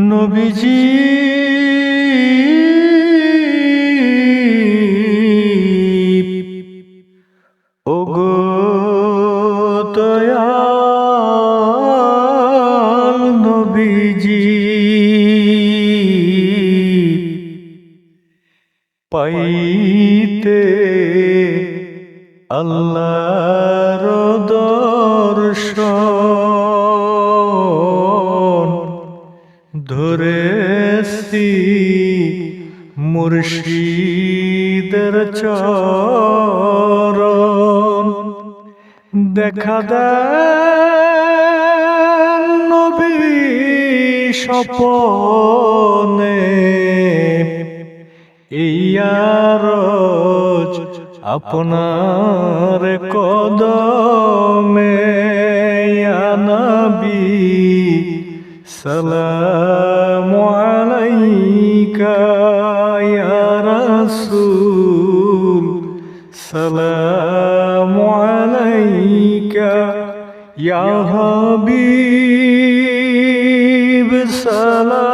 নবীজি ওগো দয়াল নবীজি পাইতে আল্লাহর দর্শন ধরেছি মুর্শিদের চরণ দেখা দেন নবী স্বপনে এই আরজ আপনার কদমে ইয়া নবী সালামু আলাইকা ইয়া রাসূল সালামু আলাইকা ইয়া হাবিব সালাম